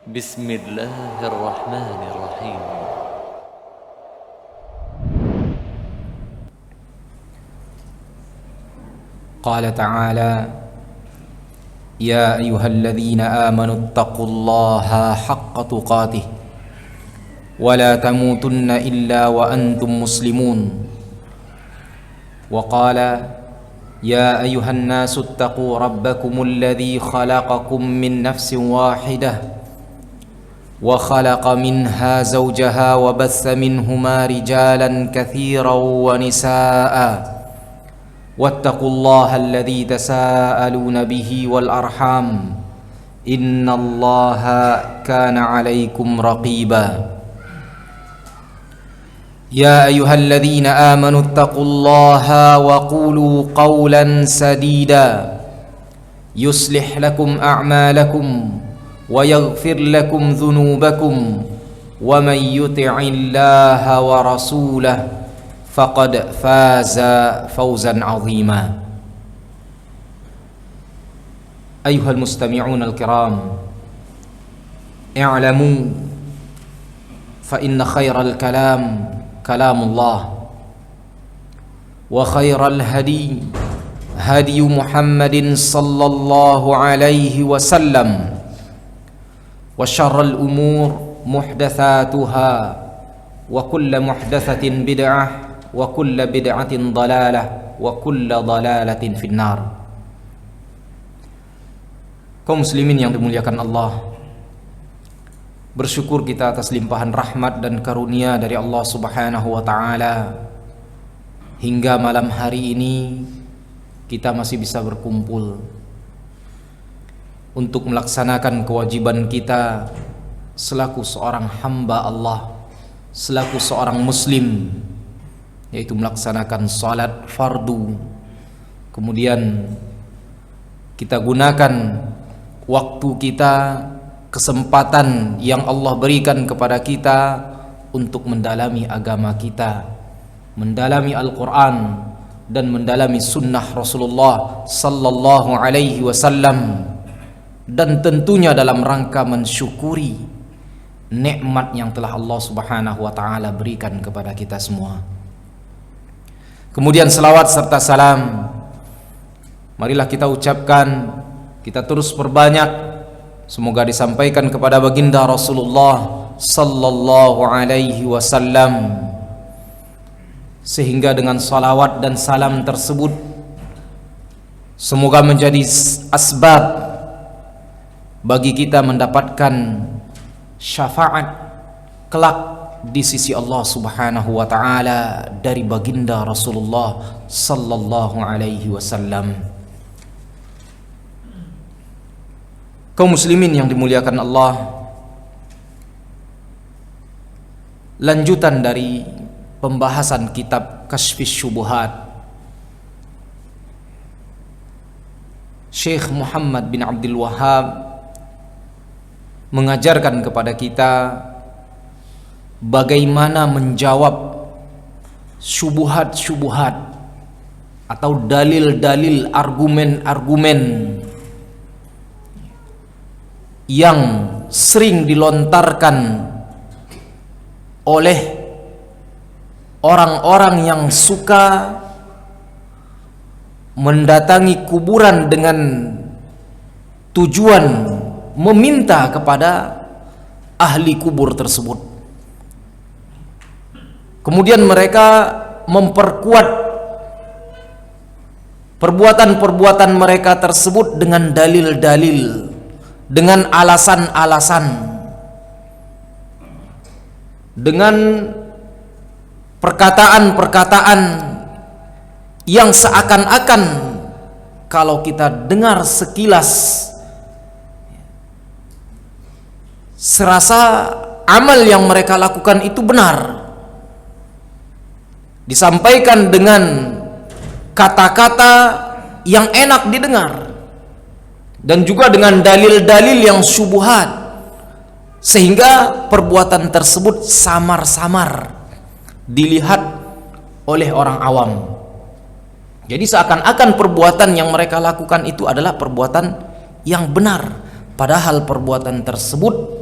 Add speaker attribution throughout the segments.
Speaker 1: بسم الله الرحمن الرحيم.
Speaker 2: قال تعالى: يا أيها الذين آمنوا اتقوا الله حق تقاته ولا تموتن إلا وأنتم مسلمون. وقال: يا أيها الناس اتقوا ربكم الذي خلقكم من نفس واحدة وخلق منها زوجها وبث منهما رجالا كثيرا ونساء واتقوا الله الذي تساءلون به والأرحام إن الله كان عليكم رقيبا. يا أيها الذين آمنوا اتقوا الله وقولوا قولا سديدا يصلح لكم أعمالكم ويغفر لكم ذنوبكم ومن يطع الله ورسوله فقد فاز فوزا عظيما. أيها المستمعون الكرام، اعلموا فإن خير الكلام كلام الله وخير الهدي هدي محمد صلى الله عليه وسلم وشر الأمور محدثاتها وكل محدثة بدعة وكل بدعة ضلالة وكل ضلالة في النار. Kaum muslimin yang dimuliakan Allah, bersyukur kita atas limpahan rahmat dan karunia dari Allah Subhanahu wa taala. Hingga malam hari ini kita masih bisa berkumpul untuk melaksanakan kewajiban kita selaku seorang hamba Allah, selaku seorang muslim, yaitu melaksanakan salat fardu. Kemudian kita gunakan waktu kita, kesempatan yang Allah berikan kepada kita untuk mendalami agama kita, mendalami Al-Quran dan mendalami sunnah Rasulullah sallallahu alaihi wasallam, dan tentunya dalam rangka mensyukuri nikmat yang telah Allah Subhanahu wa taala berikan kepada kita semua. Kemudian selawat serta salam marilah kita ucapkan, kita terus perbanyak, semoga disampaikan kepada baginda Rasulullah sallallahu alaihi wasallam, sehingga dengan salawat dan salam tersebut semoga menjadi asbab bagi kita mendapatkan syafaat kelak di sisi Allah Subhanahu wa taala dari baginda Rasulullah sallallahu alaihi wasallam. Kaum muslimin yang dimuliakan Allah, lanjutan dari pembahasan kitab Kashfis Syubuhat, Syekh Muhammad bin Abdul Wahhab mengajarkan kepada kita bagaimana menjawab syubuhat-syubuhat atau dalil-dalil, argumen-argumen yang sering dilontarkan oleh orang-orang yang suka mendatangi kuburan dengan tujuan meminta kepada ahli kubur tersebut. Kemudian mereka memperkuat perbuatan-perbuatan mereka tersebut dengan dalil-dalil, dengan alasan-alasan, dengan perkataan-perkataan yang seakan-akan kalau kita dengar sekilas serasa amal yang mereka lakukan itu benar, disampaikan dengan kata-kata yang enak didengar dan juga dengan dalil-dalil yang syubhat, sehingga perbuatan tersebut samar-samar dilihat oleh orang awam. Jadi seakan-akan perbuatan yang mereka lakukan itu adalah perbuatan yang benar, padahal perbuatan tersebut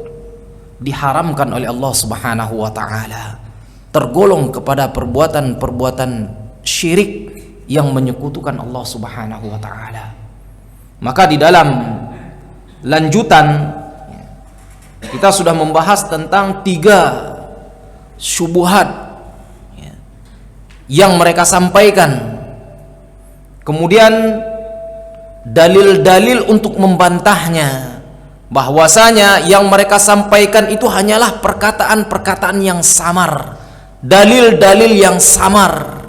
Speaker 2: diharamkan oleh Allah Subhanahu wa taala, tergolong kepada perbuatan-perbuatan syirik yang menyekutukan Allah Subhanahu wa taala. Maka di dalam lanjutan kita sudah membahas tentang 3 syubhat yang mereka sampaikan. Kemudian dalil-dalil untuk membantahnya, bahwasanya yang mereka sampaikan itu hanyalah perkataan-perkataan yang samar, dalil-dalil yang samar,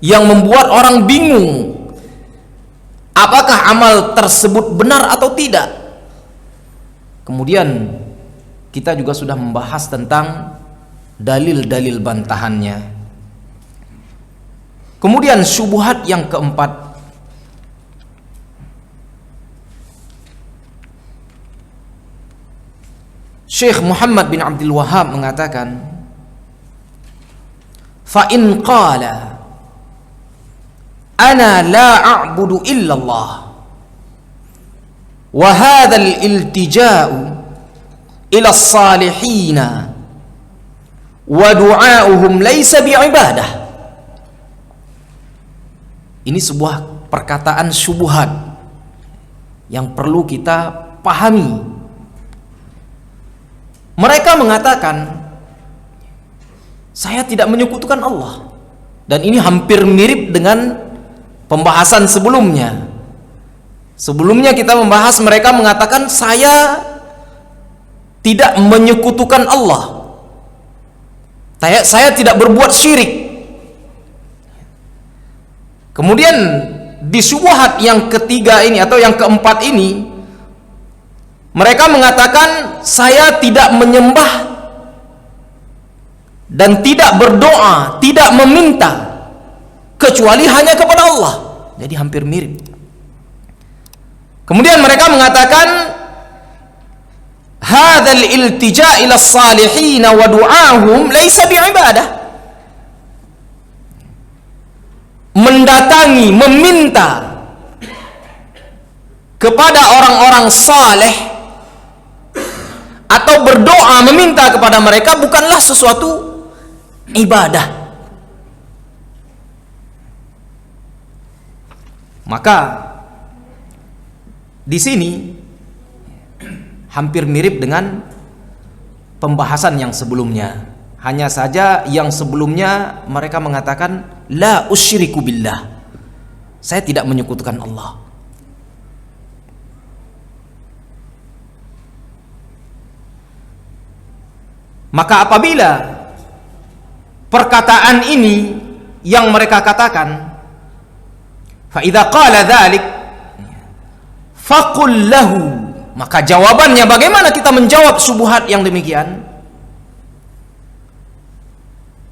Speaker 2: yang membuat orang bingung apakah amal tersebut benar atau tidak. Kemudian kita juga sudah membahas tentang dalil-dalil bantahannya. Kemudian syubhat yang keempat, Syekh Muhammad bin Abdul Wahhab mengatakan, fa in qala ana la a'budu illallah wa hadha al-iltija'u ila as-salihin wa du'a'uhum laysa bi'ibadah. Ini sebuah perkataan syubhat yang perlu kita pahami. Mereka mengatakan, saya tidak menyekutukan Allah. Dan ini hampir mirip dengan pembahasan sebelumnya. Sebelumnya kita membahas mereka mengatakan, saya tidak menyekutukan Allah, saya tidak berbuat syirik. Kemudian di syubhat yang ketiga ini atau yang keempat ini, mereka mengatakan, saya tidak menyembah dan tidak berdoa, tidak meminta kecuali hanya kepada Allah. Jadi hampir mirip. Kemudian mereka mengatakan, hadzal iltija' ila as-salihin wa du'ahum laisa bi'ibadah. Mendatangi, meminta kepada orang-orang saleh atau berdoa meminta kepada mereka bukanlah sesuatu ibadah. Maka di sini hampir mirip dengan pembahasan yang sebelumnya. Hanya saja yang sebelumnya mereka mengatakan la usyriku billah, saya tidak menyekutukan Allah. Maka apabila perkataan ini yang mereka katakan, fa idza qala dzalik faqul lahu, maka jawabannya bagaimana kita menjawab syubhat yang demikian?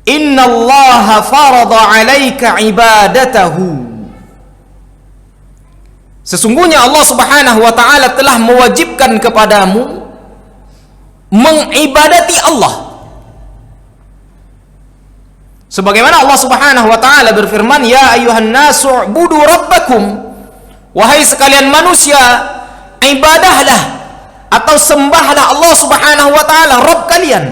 Speaker 2: Innallaha farada 'alaika ibadatahu, sesungguhnya Allah Subhanahu wa taala telah mewajibkan kepadamu mengibadati Allah. Sebagaimana Allah Subhanahu wa taala berfirman, ya ayyuhan nasu ubudu rabbakum, wahai sekalian manusia, ibadahlah atau sembahlah Allah Subhanahu wa taala, Rabb kalian.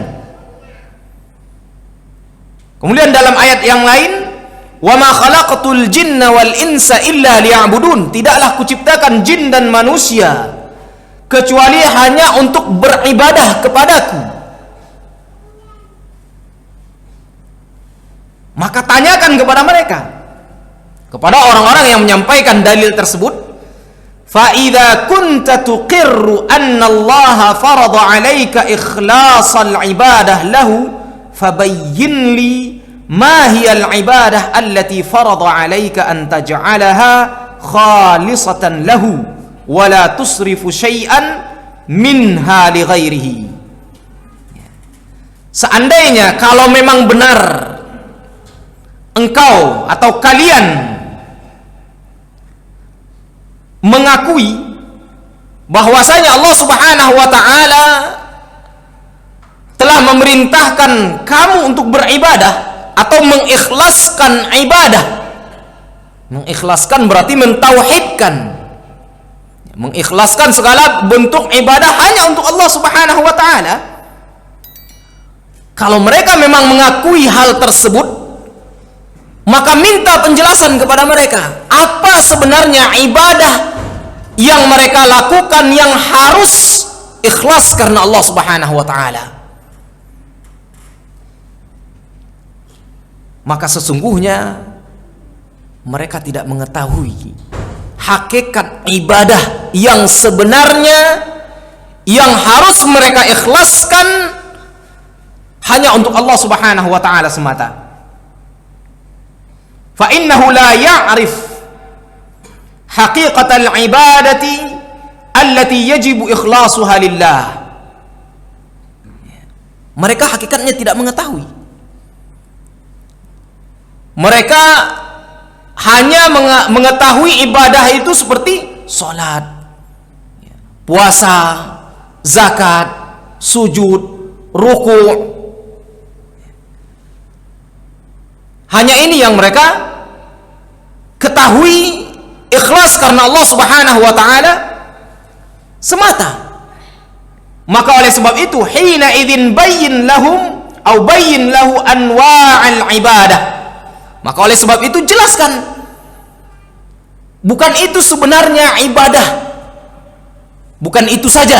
Speaker 2: Kemudian dalam ayat yang lain, wa ma khalaqatul jinna wal insa illa liya'budun, tidaklah kuciptakan jin dan manusia kecuali hanya untuk beribadah kepadaku. Maka tanyakan kepada mereka, kepada orang-orang yang menyampaikan dalil tersebut, fa idza kunta tuqirru anna Allah farada 'alaika ikhlasul ibadah lahu fabayyin li ma hiya al-ibadah allati farada 'alaika an taj'alaha khalisatan lahu wa la tusrifu syai'an minha li ghairihi. Seandainya kalau memang benar engkau atau kalian mengakui bahwasanya Allah Subhanahu wa taala telah memerintahkan kamu untuk beribadah atau mengikhlaskan ibadah. Mengikhlaskan berarti mentauhidkan, mengikhlaskan segala bentuk ibadah hanya untuk Allah Subhanahu wa taala. Kalau mereka memang mengakui hal tersebut, maka minta penjelasan kepada mereka, apa sebenarnya ibadah yang mereka lakukan yang harus ikhlas karena Allah Subhanahu wa taala. Maka sesungguhnya mereka tidak mengetahui hakikat ibadah yang sebenarnya yang harus mereka ikhlaskan hanya untuk Allah Subhanahu wa taala semata. Fa innahu la ya'rif haqiqatal ibadati allati yajibu ikhlasuha lillah. Mereka hakikatnya tidak mengetahui. Mereka hanya mengetahui ibadah itu seperti salat, puasa, zakat, sujud, ruku'. Hanya ini yang mereka ketahui, ikhlas karena Allah Subhanahu wa taala semata. Maka oleh sebab itu, hina idzin bayyin lahum au bayyin lahu anwa'al ibadah. Maka oleh sebab itu jelaskan, bukan itu sebenarnya ibadah, bukan itu saja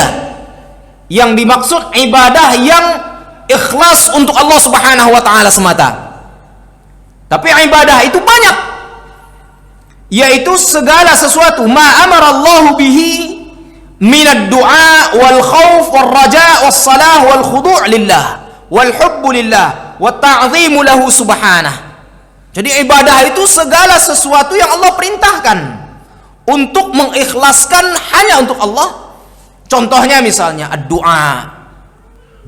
Speaker 2: yang dimaksud ibadah yang ikhlas untuk Allah Subhanahu wa taala semata. Tapi ibadah itu banyak, yaitu segala sesuatu ma amara Allah bihi minad du'a wal khauf wal raja' was salah wal khudu' lillah wal hubbu lillah wat ta'zimu lahu subhanahu. Jadi ibadah itu segala sesuatu yang Allah perintahkan untuk mengikhlaskan hanya untuk Allah. Contohnya misalnya doa.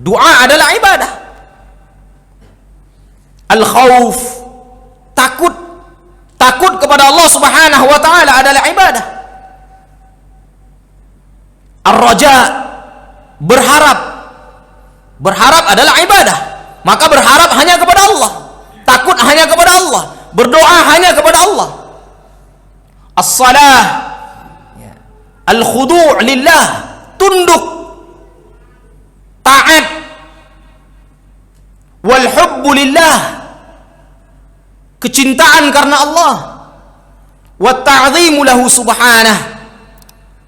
Speaker 2: Doa adalah ibadah. Al-khauf, takut kepada Allah Subhanahu wa taala adalah ibadah. Ar-raja, berharap adalah ibadah. Maka berharap hanya kepada Allah, takut hanya kepada Allah, berdoa hanya kepada Allah. As-salah, al-khudu' lillah, tunduk, taat. Wal hubbu lillah, kecintaan karena Allah. Wa ta'zimu lahu subhanahu,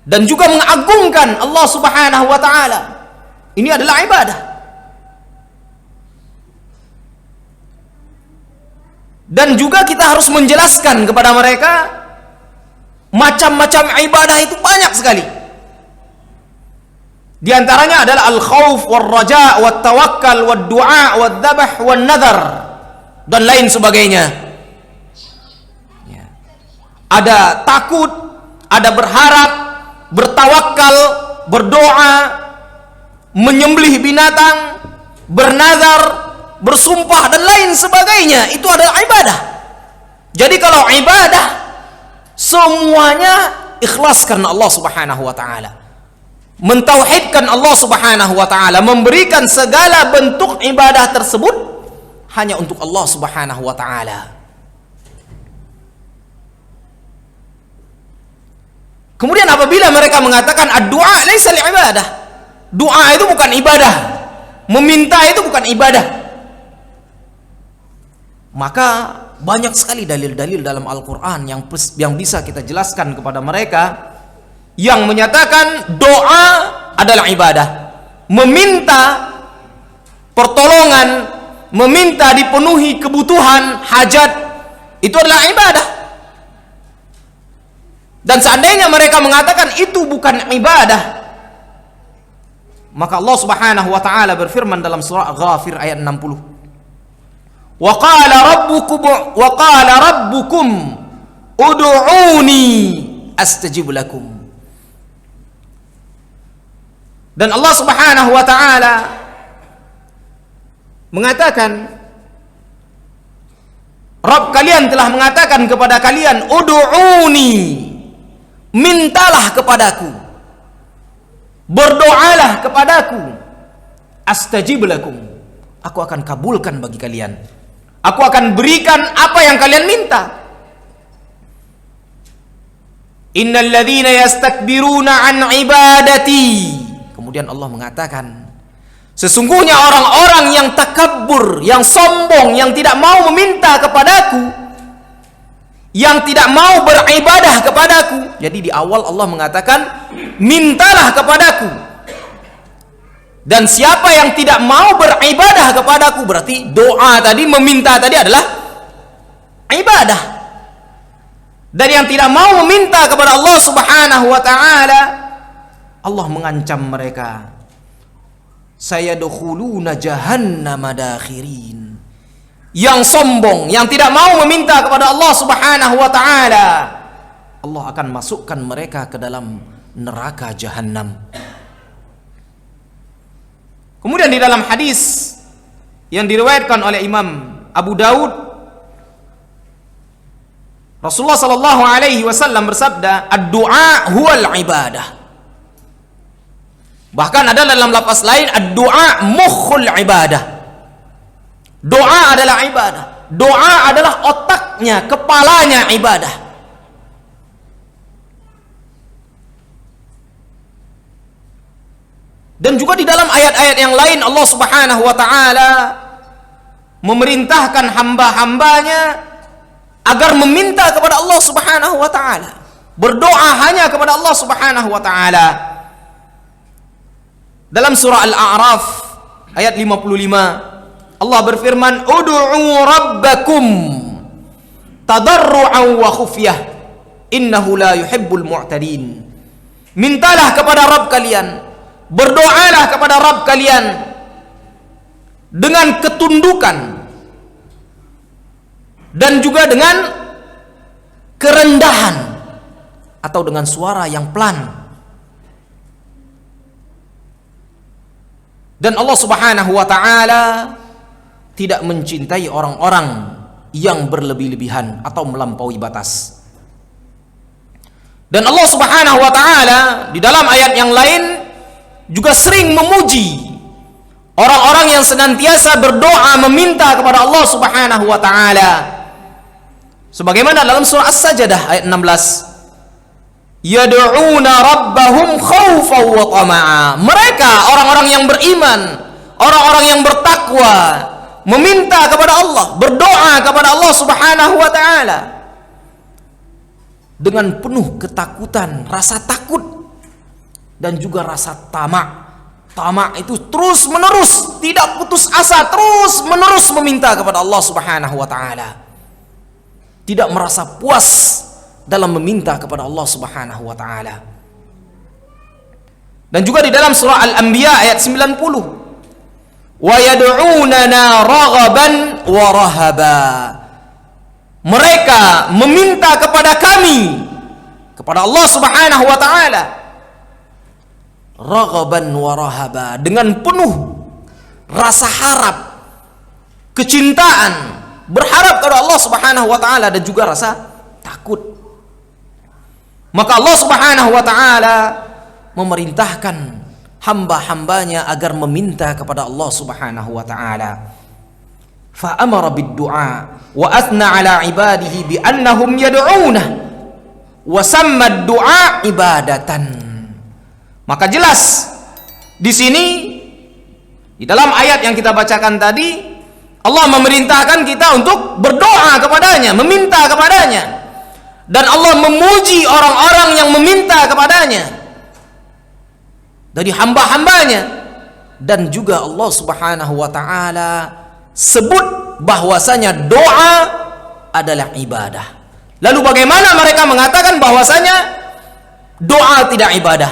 Speaker 2: dan juga mengagungkan Allah Subhanahu wa taala. Ini adalah ibadah. Dan juga kita harus menjelaskan kepada mereka macam-macam ibadah itu banyak sekali. Di antaranya adalah al-khauf wal raja' wat tawakkal wad du'a wad dzabh wan nadhar dan lain sebagainya. Ada takut, ada berharap, bertawakal, berdoa, menyembelih binatang, bernazar, bersumpah dan lain sebagainya. Itu adalah ibadah. Jadi kalau ibadah semuanya ikhlas karena Allah Subhanahu wa taala, mentauhidkan Allah Subhanahu wa taala, memberikan segala bentuk ibadah tersebut hanya untuk Allah Subhanahu wa taala. Kemudian apabila mereka mengatakan ad-du'a laisa li'ibadah, doa itu bukan ibadah, meminta itu bukan ibadah, maka banyak sekali dalil-dalil dalam Al-Quran yang bisa kita jelaskan kepada mereka yang menyatakan doa adalah ibadah, meminta pertolongan, meminta dipenuhi kebutuhan, hajat, itu adalah ibadah. Dan seandainya mereka mengatakan itu bukan ibadah, maka Allah Subhanahu wa taala berfirman dalam surah Ghafir ayat 60. Wa qala rabbukum ud'uni astajib lakum. Dan Allah Subhanahu wa taala mengatakan, Rabb kalian telah mengatakan kepada kalian, ud'uni, mintalah kepadaku, berdoalah kepadaku, astajib lakum, aku akan kabulkan bagi kalian, aku akan berikan apa yang kalian minta. Innal ladzina yastakbiruna an ibadati, kemudian Allah mengatakan, Sesungguhnya orang-orang yang takabbur, yang sombong, yang tidak mau meminta kepadaku, yang tidak mau beribadah kepadaku. Jadi di awal Allah mengatakan, mintalah kepadaku. Dan siapa yang tidak mau beribadah kepadaku, berarti doa tadi, meminta tadi adalah ibadah. Dan yang tidak mau meminta kepada Allah Subhanahu wa taala, Allah mengancam mereka, sayadkhuluna jahannama dakhirin. Yang sombong, yang tidak mau meminta kepada Allah Subhanahu wa taala, Allah akan masukkan mereka ke dalam neraka jahanam. Kemudian di dalam hadis yang diriwayatkan oleh Imam Abu Daud, Rasulullah sallallahu alaihi wasallam bersabda, ad-du'a huwal ibadah. Bahkan ada dalam lafaz lain, ad-du'a mukhul ibadah. Doa adalah ibadah. Doa adalah otaknya, kepalanya ibadah. Dan juga di dalam ayat-ayat yang lain Allah Subhanahu wa taala memerintahkan hamba-hambanya agar meminta kepada Allah Subhanahu wa taala. Berdoa hanya kepada Allah Subhanahu wa taala. Dalam surah Al-A'raf ayat 55 Allah berfirman, ud'u rabbakum tadarru'an wa khufyah innahu la yuhibbul mu'tadin. Mintalah kepada Rabb kalian, berdoalah kepada Rabb kalian dengan ketundukan dan juga dengan kerendahan atau dengan suara yang pelan. Dan Allah Subhanahu wa taala tidak mencintai orang-orang yang berlebih-lebihan atau melampaui batas. Dan Allah Subhanahu wa taala di dalam ayat yang lain juga sering memuji orang-orang yang senantiasa berdoa meminta kepada Allah Subhanahu wa taala. Sebagaimana dalam surah As-Sajdah ayat 16, yad'una rabbahum khaufan wa tama'a. Mereka orang-orang yang beriman, orang-orang yang bertakwa, meminta kepada Allah, berdoa kepada Allah Subhanahu wa taala dengan penuh ketakutan, rasa takut dan juga rasa tamak. Tamak itu terus menerus, tidak putus asa, terus menerus meminta kepada Allah Subhanahu wa taala. Tidak merasa puas dalam meminta kepada Allah Subhanahu wa taala. Dan juga di dalam surah Al-Anbiya ayat 90, wa yad'unana raghaban wa rahaba. Mereka meminta kepada kami, kepada Allah Subhanahu wa taala, raghaban wa rahaba, dengan penuh rasa harap, kecintaan, berharap kepada Allah Subhanahu wa taala dan juga rasa takut. Maka Allah Subhanahu wa taala memerintahkan hamba-hambanya agar meminta kepada Allah Subhanahu wa taala. Fa amara bid-du'a wa athna 'ala 'ibadihi bi annahum yad'una wa samma ad-du'a ibadatan. Maka jelas di sini di dalam ayat yang kita bacakan tadi, Allah memerintahkan kita untuk berdoa kepadanya, meminta kepadanya. Dan Allah memuji orang-orang yang meminta kepadanya dari hamba-hambanya. Dan juga Allah Subhanahu wa taala sebut bahwasanya doa adalah ibadah. Lalu bagaimana mereka mengatakan bahwasanya doa tidak ibadah?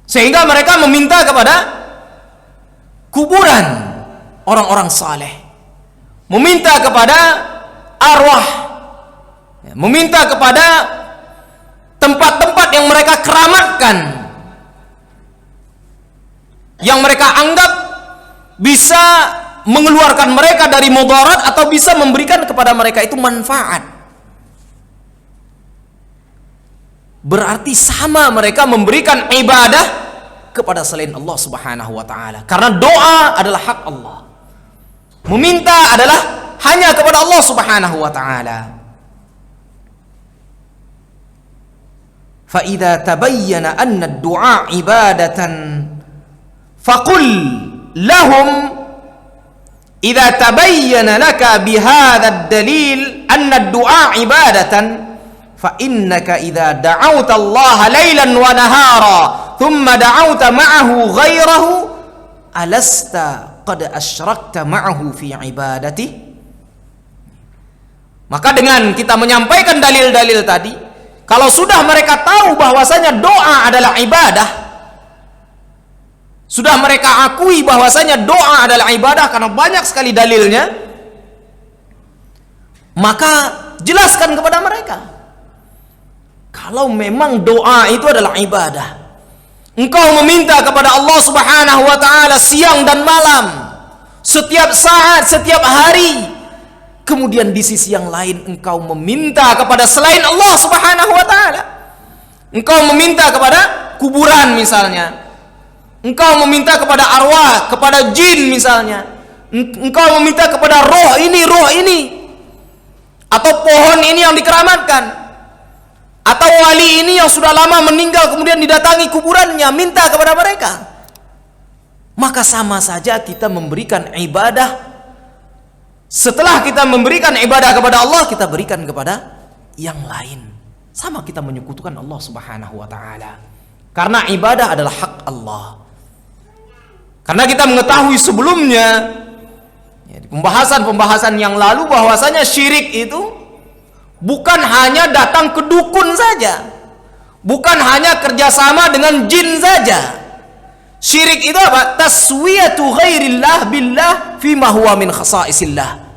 Speaker 2: Sehingga mereka meminta kepada kuburan orang-orang saleh, meminta kepada arwah, meminta kepada tempat-tempat yang mereka keramatkan, yang mereka anggap bisa mengeluarkan mereka dari mudarat atau bisa memberikan kepada mereka itu manfaat. Berarti sama mereka memberikan ibadah kepada selain Allah Subhanahu wa taala. Karena doa adalah hak Allah. Meminta adalah hanya kepada Allah Subhanahu wa taala. Fa idza tabayyana anna ad-du'a ibadatan faqul lahum idza tabayyana laka bihadha ad-dalil anna ad-du'a ibadatan fa innaka idza da'awta Allah lailan wa nahara thumma da'awta ma'ahu ghairahu alasta qad asyrakta ma'ahu fi ibadati. Maka dengan kita menyampaikan dalil-dalil tadi, kalau sudah mereka tahu bahwasanya doa adalah ibadah, sudah mereka akui bahwasanya doa adalah ibadah karena banyak sekali dalilnya, maka jelaskan kepada mereka, kalau memang doa itu adalah ibadah, engkau meminta kepada Allah Subhanahu wa taala siang dan malam, setiap saat, setiap hari, kemudian di sisi yang lain engkau meminta kepada selain Allah Subhanahu wa taala, engkau meminta kepada kuburan misalnya, engkau meminta kepada arwah, kepada jin misalnya, engkau meminta kepada roh ini, atau pohon ini yang dikeramatkan, atau wali ini yang sudah lama meninggal kemudian didatangi kuburannya, minta kepada mereka, maka sama saja kita memberikan ibadah. Setelah kita memberikan ibadah kepada Allah, kita berikan kepada yang lain, sama kita menyekutukan Allah Subhanahu wa taala. Karena ibadah adalah hak Allah. Karena kita mengetahui sebelumnya, ya, di pembahasan-pembahasan yang lalu, bahwasanya syirik itu bukan hanya datang ke dukun saja, bukan hanya kerjasama dengan jin saja. Syirik itu apa? Taswiyatu ghairillah billah fima huwa min khasaisillah.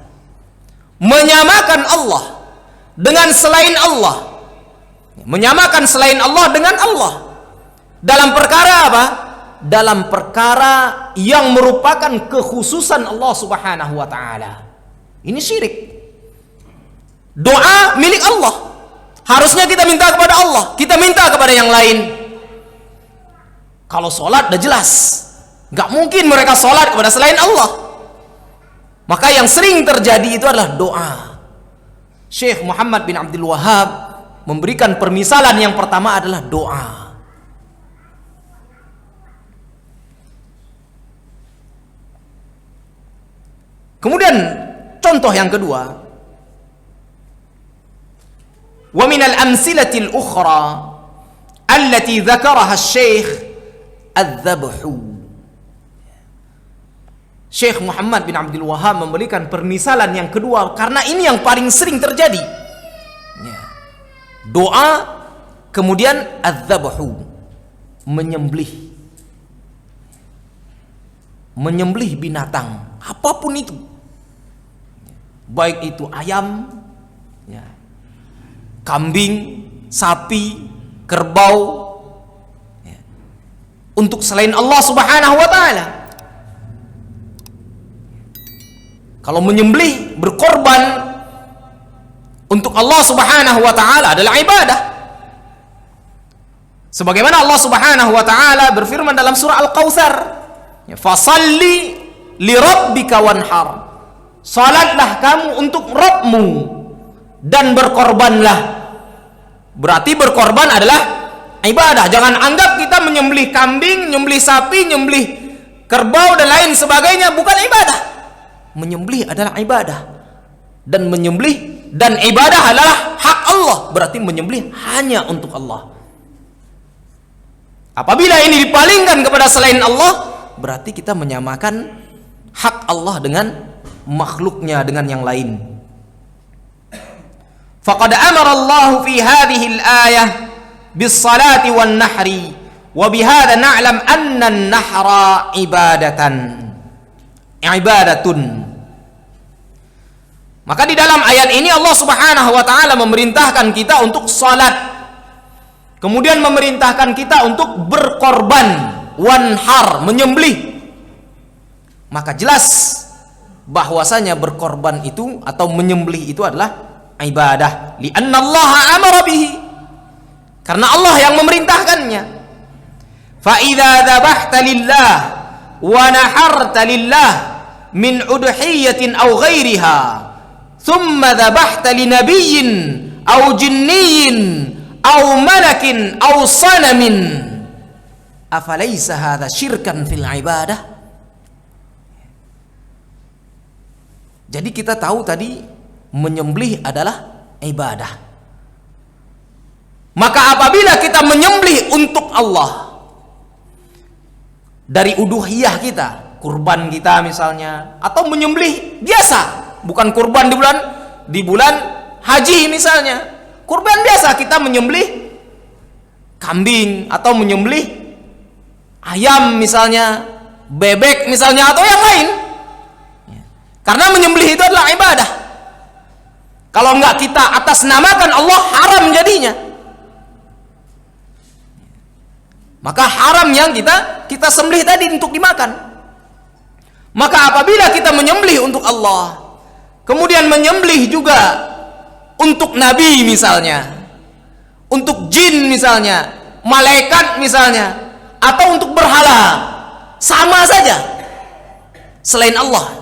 Speaker 2: Menyamakan Allah dengan selain Allah. Menyamakan selain Allah dengan Allah. Dalam perkara apa? Dalam perkara yang merupakan kekhususan Allah Subhanahu wa taala. Ini syirik. Doa milik Allah. Harusnya kita minta kepada Allah, kita minta kepada yang lain. Kalau sholat udah jelas, nggak mungkin mereka sholat kepada selain Allah. Maka yang sering terjadi itu adalah doa. Syekh Muhammad bin Abdul Wahhab memberikan permisalan yang pertama adalah doa. Kemudian contoh yang kedua, wa minal amsilatil ukhra allati dzakaraha asy-syekh adz-dzabhu. Syekh Muhammad bin Abdul Wahhab memberikan permisalan yang kedua karena ini yang paling sering terjadi. Doa, kemudian adz-dzabhu, menyembelih. Menyembelih binatang, apapun itu. Baik itu ayam, ya, kambing, sapi, kerbau, ya, untuk selain Allah Subhanahu wa taala. Kalau menyembelih, berkorban untuk Allah Subhanahu wa taala adalah ibadah. Sebagaimana Allah Subhanahu wa taala berfirman dalam surah Al-Kautsar, "Fasalli li rabbika wanhar." Salatlah kamu untuk Rabbmu dan berkorbanlah. Berarti berkorban adalah ibadah. Jangan anggap kita menyembelih kambing, menyembelih sapi, menyembelih kerbau dan lain sebagainya bukan ibadah. Menyembelih adalah ibadah, dan menyembelih dan ibadah adalah hak Allah. Berarti menyembelih hanya untuk Allah. Apabila ini dipalingkan kepada selain Allah, berarti kita menyamakan hak Allah dengan makhluknya, dengan yang lain. Faqad amara Allah fi hadhihi al-ayah bis-salati wan-nahri wa bihadza na'lam anna an-nahra ibadatun. Maka di dalam ayat ini Allah Subhanahu wa taala memerintahkan kita untuk salat. Kemudian memerintahkan kita untuk berkorban, wanhar, menyembelih. Maka jelas bahwasanya berkorban itu atau menyembelih itu adalah ibadah. Li'anna Allah amara bihi. Karena Allah yang memerintahkannya. Fa idza dzabhta lillah wa naharta lillah min udhiyatin aw ghairiha thumma dzabhta li nabiyyin aw jinniyin aw malakin aw sanamin Afalaisa hadza syirkan fil ibadah? Jadi kita tahu tadi menyembelih adalah ibadah. Maka apabila kita menyembelih untuk Allah dari uduhiyah kita, kurban kita misalnya, atau menyembelih biasa, bukan kurban di bulan haji misalnya, kurban biasa kita menyembelih kambing atau menyembelih ayam misalnya, bebek misalnya, atau yang lain. Karena menyembelih itu adalah ibadah. Kalau enggak kita atasnamakan Allah, haram jadinya. Maka haram yang kita sembelih tadi untuk dimakan. Maka apabila kita menyembelih untuk Allah, kemudian menyembelih juga untuk nabi misalnya, untuk jin misalnya, malaikat misalnya, atau untuk berhala, sama saja selain Allah.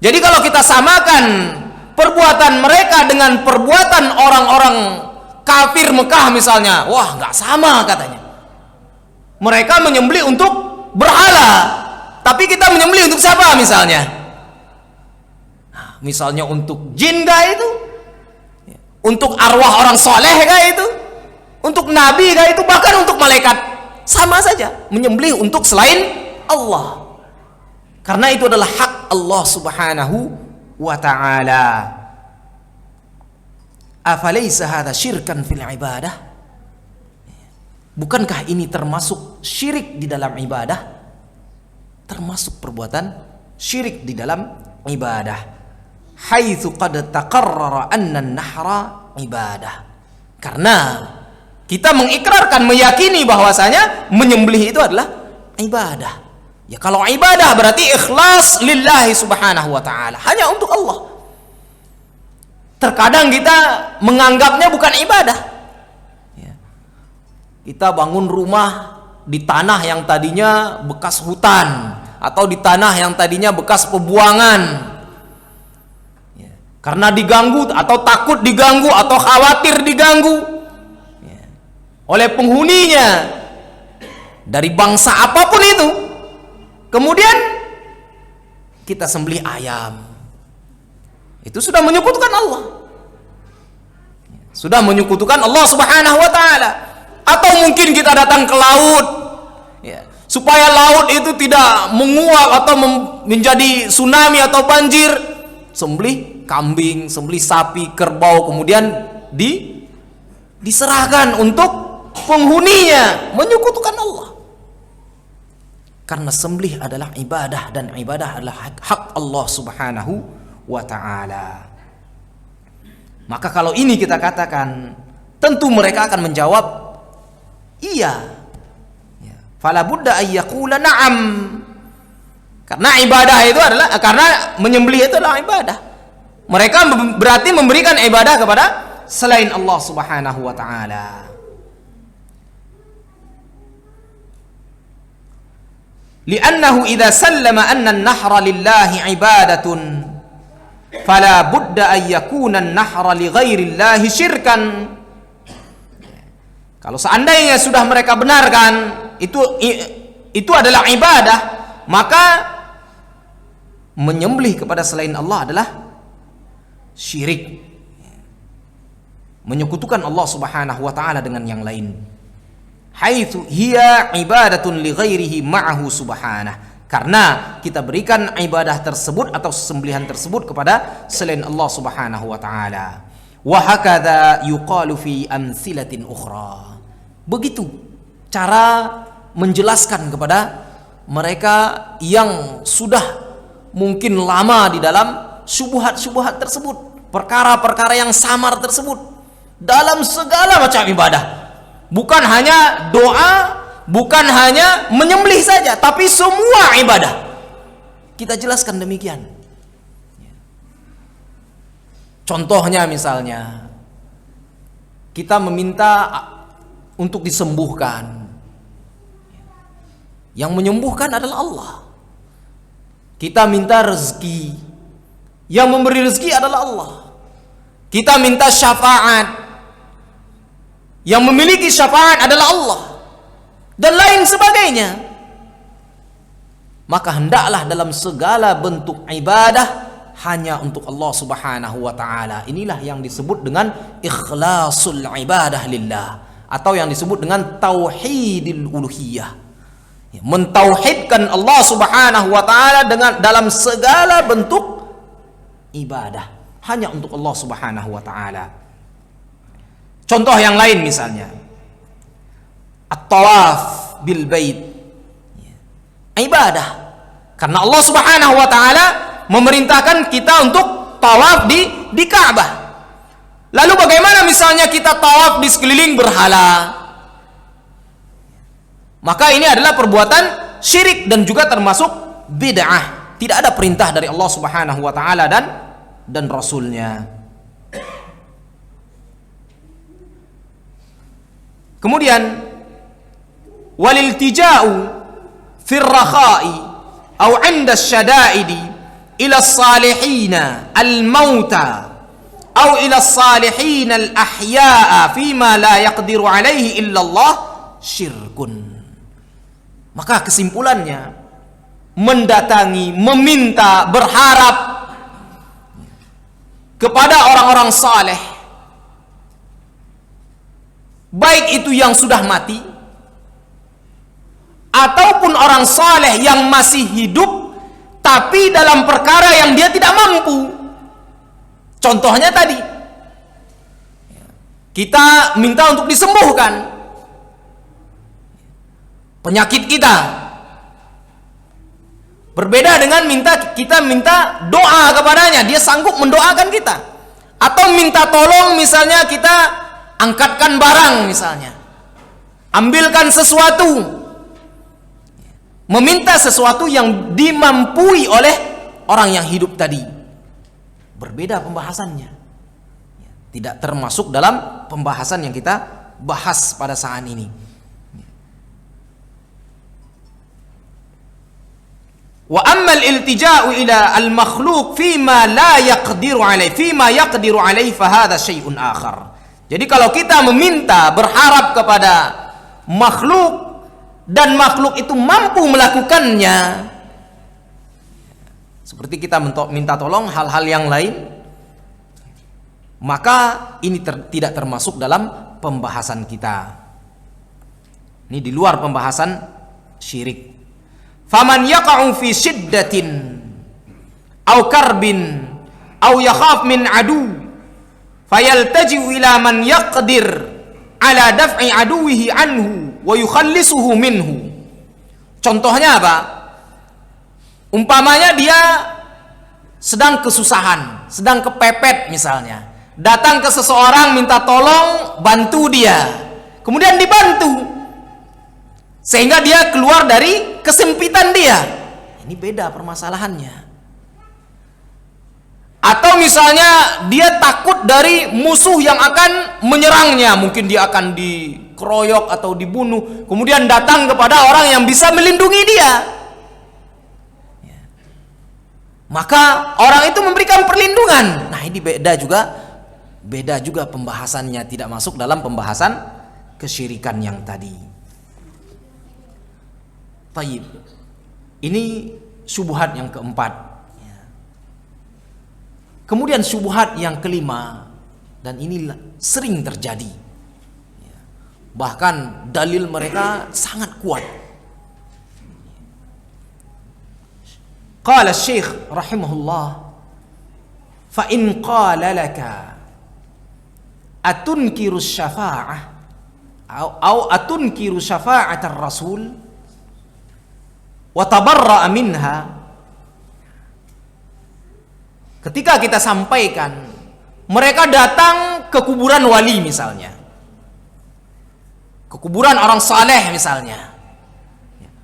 Speaker 2: Jadi kalau kita samakan perbuatan mereka dengan perbuatan orang-orang kafir Mekah misalnya, wah nggak sama katanya. Mereka menyembelih untuk berhala, tapi kita menyembelih untuk siapa misalnya? Nah, misalnya untuk jin kah itu? Untuk arwah orang soleh kah itu? Untuk nabi kah itu? Bahkan untuk malaikat, sama saja menyembelih untuk selain Allah. Karena itu adalah hak Allah Subhanahu wa ta'ala. Afalaisa hadza syirkan fil ibadah? Bukankah ini termasuk syirik di dalam ibadah? Termasuk perbuatan syirik di dalam ibadah. Haitsu qad taqarrara anna an-nahra ibadah. Karena kita mengikrarkan, meyakini bahwasanya menyembelih itu adalah ibadah. Ya kalau ibadah berarti ikhlas lillahi subhanahu wa ta'ala, hanya untuk Allah. Terkadang kita menganggapnya bukan ibadah. Ya. Kita bangun rumah di tanah yang tadinya bekas hutan, atau di tanah yang tadinya bekas pebuangan. Ya. Karena diganggu atau takut diganggu atau khawatir diganggu oleh penghuninya dari bangsa apapun itu. Kemudian kita sembelih ayam, itu sudah menyekutukan Allah, sudah menyekutukan Allah Subhanahu wa ta'ala. Atau mungkin kita datang ke laut, ya, supaya laut itu tidak menguap atau menjadi tsunami atau banjir, sembelih kambing, sembelih sapi, kerbau, kemudian diserahkan untuk penghuninya, menyekutukan Allah. Karena sembelih adalah ibadah, dan ibadah adalah hak Allah Subhanahu wa ta'ala. Maka kalau ini kita katakan, tentu mereka akan menjawab iya. Fala budda ayyaqula na'am. Karena ibadah itu adalah, karena menyembelih itu adalah ibadah. Mereka berarti memberikan ibadah kepada selain Allah Subhanahu wa ta'ala. Li'annahu idza sallama anna an-nahra lillahi ibadatun fala budda an yakuna an-nahra li ghairi llahi syirkan. Kalau seandainya sudah mereka benarkan itu adalah ibadah, maka menyembelih kepada selain Allah adalah syirik, menyekutukan Allah Subhanahu wa ta'ala dengan yang lain. Haitsu hiya ibadatun li ghairihi ma'ahu subhanah. Karena kita berikan ibadah tersebut atau sembelihan tersebut kepada selain Allah Subhanahu wa ta'ala. Wa hakadha yuqalu fi amsilatin ukhra. Begitu cara menjelaskan kepada mereka yang sudah mungkin lama di dalam syubhat-syubhat tersebut, perkara-perkara yang samar tersebut dalam segala macam ibadah. Bukan hanya doa, bukan hanya menyembelih saja, tapi semua ibadah. Kita jelaskan demikian. Contohnya misalnya, kita meminta untuk disembuhkan. Yang menyembuhkan adalah Allah. Kita minta rezeki, yang memberi rezeki adalah Allah. Kita minta syafaat, yang memiliki syafaat adalah Allah. dan lain sebagainya. Maka hendaklah dalam segala bentuk ibadah hanya untuk Allah Subhanahu wa taala. Inilah yang disebut dengan ikhlasul ibadah lillah, atau yang disebut dengan tauhidil uluhiyah. Mentauhidkan Allah Subhanahu wa taala dengan dalam segala bentuk ibadah hanya untuk Allah Subhanahu wa taala. Contoh yang lain misalnya at-tawaf bil bait, ibadah karena Allah Subhanahu wa taala memerintahkan kita untuk tawaf di Ka'bah. Lalu bagaimana misalnya kita tawaf di sekeliling berhala? Maka ini adalah perbuatan syirik dan juga termasuk bid'ah. Tidak ada perintah dari Allah Subhanahu wa taala dan Rasulnya. Kemudian waliltija'u fir rakha'i aw 'inda asyada'idi ila as-salihina al-mauta aw ila as-salihin al-ahya'a fima la yaqdiru 'alaihi illa Allah syirkun. Maka kesimpulannya, mendatangi, meminta, berharap kepada orang-orang saleh, baik itu yang sudah mati ataupun orang saleh yang masih hidup tapi dalam perkara yang dia tidak mampu. Contohnya tadi, kita minta untuk disembuhkan penyakit kita. Berbeda dengan kita minta doa kepadanya, dia sanggup mendoakan kita. Atau minta tolong misalnya kita angkatkan barang misalnya, ambilkan sesuatu, meminta sesuatu yang dimampui oleh orang yang hidup tadi. Berbeda pembahasannya, tidak termasuk dalam pembahasan yang kita bahas pada saat ini. Wa ammal iltija'u ila al-makhluq fima la yaqdiru alaihi fima yaqdiru alaihi fa hadha syai'un akhar. Jadi kalau kita meminta, berharap kepada makhluk dan makhluk itu mampu melakukannya, seperti kita minta tolong hal-hal yang lain, maka ini tidak termasuk dalam pembahasan kita. Ini di luar pembahasan syirik. Faman yaqa'u fi shiddatin aw karbin aw yakhaf min adu fayaltaji'u ila man yaqdir ala daf'i aduwihi anhu wa yukhallisuhu minhu. Contohnya apa? Umpamanya dia sedang kesusahan, sedang kepepet misalnya, datang ke seseorang minta tolong bantu dia, kemudian dibantu sehingga dia keluar dari kesempitan dia. Ini beda permasalahannya. Atau misalnya dia takut dari musuh yang akan menyerangnya, mungkin dia akan dikeroyok atau dibunuh, kemudian datang kepada orang yang bisa melindungi dia, maka orang itu memberikan perlindungan. Nah, ini beda juga pembahasannya, tidak masuk dalam pembahasan kesyirikan yang tadi. Taib. Ini syubhat yang keempat. Kemudian syubhat yang kelima, dan ini sering terjadi, bahkan dalil mereka sangat kuat. Qala Syekh rahimahullah, fa in qala laka atunkiru syafa'ah atau atunkiru syafa'atar rasul wa tabarra'a minha. Ketika kita sampaikan, mereka datang ke kuburan wali misalnya, ke kuburan orang saleh misalnya,